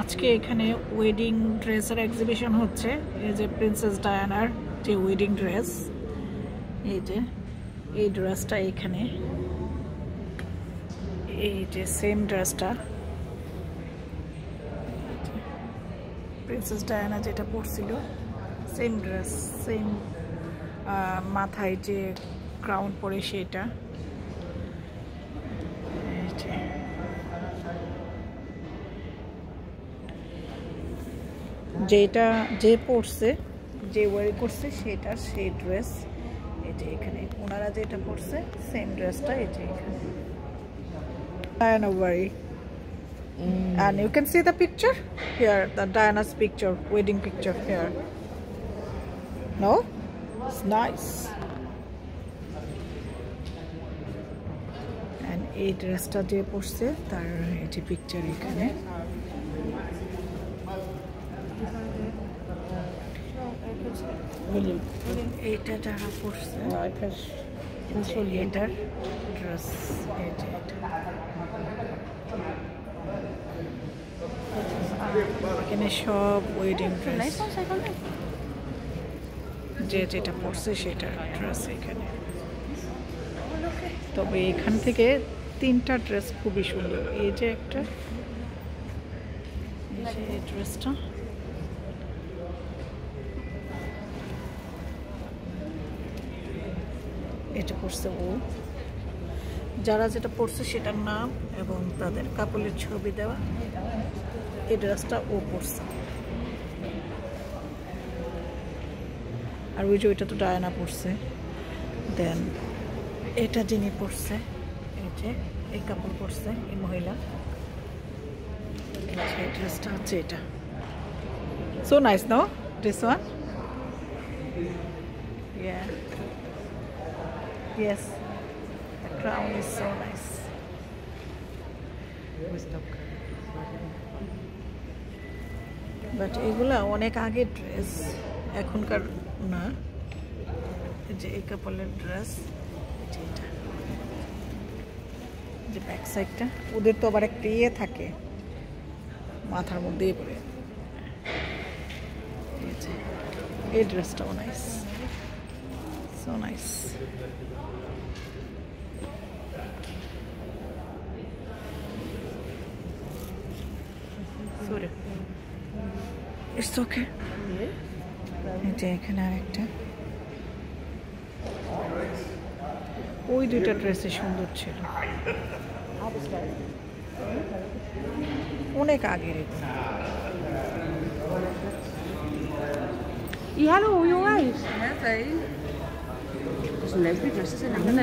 আজকে এখানে ওয়েডিং ড্রেসের এক্সিবিশন হচ্ছে। এই যে প্রিন্সেস ডায়ানার যে ওয়েডিং ড্রেস, এই যে এই ড্রেসটা এখানে, এই যে সেম ড্রেসটা প্রিন্সেস ডায়ানা যেটা পরছিল, সেম ড্রেস, সেম মাথায় যে ক্রাউন পরে সেটা। যেটা যে পরছে, যে ওয়ার করছে সেটা সেই ড্রেস। এই যে এখানে ওনারা যেটা পরছে সেম ড্রেসটা এই যে এখানে Diana wearing. And you can see the picture here, the Diana's picture, wedding picture here. No? It's nice. And এই ড্রেসটা যে পরছে তার এই যে পিকচার এখানে। এইটা যারা পরছে এটার ড্রেস, এখানে সব ওয়েডিং ড্রেস, যে যেটা পরছে সেটার ড্রেস এখানে। তবে এখান থেকে তিনটা ড্রেস খুবই সুন্দর। এই যে একটা, এই ড্রেসটা, এটা পরছে ও, যারা যেটা পরছে সেটার নাম এবং তাদের কাপড়ের ছবি দেওয়া। এই ড্রেসটা ও পরছে, আর ওই যে ওইটা তো ডায়ানা পরছে। দেন এটা যিনি পরছে, এই যে এই কাপড় পরছে এই মহিলা, এই ড্রেসটা হচ্ছে এটা। So nice, no? This one, yeah, yes, the crown is so nice. But এগুলা অনেক আগের ড্রেস, এখনকার না। যে এই কাপড়ের ড্রেস, যে ব্যাক সাইডটা, ওদের তো আবার একটা ইয়ে থাকে মাথার মধ্যে পরে। এই ড্রেসটাও nice, so nice. Sorry, it's okay. এই যে এখানে আরেকটা, ওই দুইটা ড্রেসে সুন্দর ছিল, অনেক আগের। I hallo jongens. Ja, hej. Det er sådan en landsby, så er det en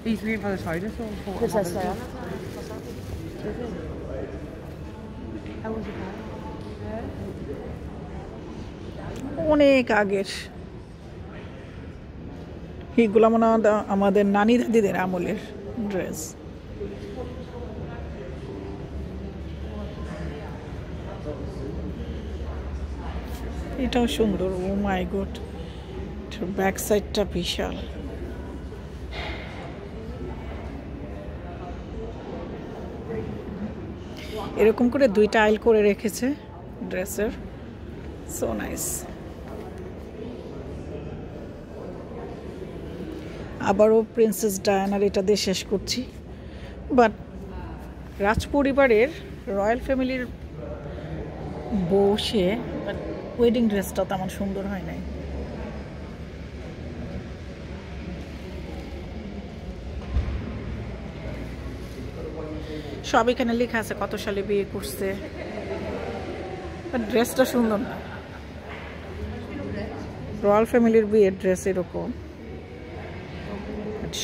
Vi er lige fra det højde, så får det så større. অনেক আগের এইগুলা মনে হয় আমাদের নানি দাদিদের আমলের ড্রেস। এটাও সুন্দর। ও মাই গড, ব্যাক সাইডটা বিশাল। এরকম করে দুইটা আইল করে রেখেছে ড্রেসের, সো নাইস। আবারও প্রিন্সেস ডায়ানার এটা দিয়ে শেষ করছি। বাট রাজ পরিবারের, রয়্যাল ফ্যামিলির বসে ওয়েডিং ড্রেসটা তেমন সুন্দর হয় নাই। সব এখানে লেখা আছে কত সালে বিয়ে করছে, ড্রেসটা সুন্দর না। রয়্যাল ফ্যামিলির বিয়ের ড্রেস এরকম।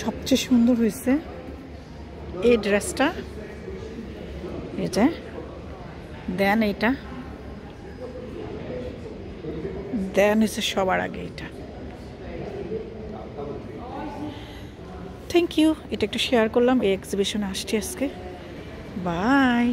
সবচেয়ে সুন্দর হয়েছে এই ড্রেসটা, এটা দেন, এইটা দেন হচ্ছে সবার আগে এটা। থ্যাংক ইউ, এটা একটু শেয়ার করলাম। এই এক্সিবিশনে আসছি আজকে। বাই।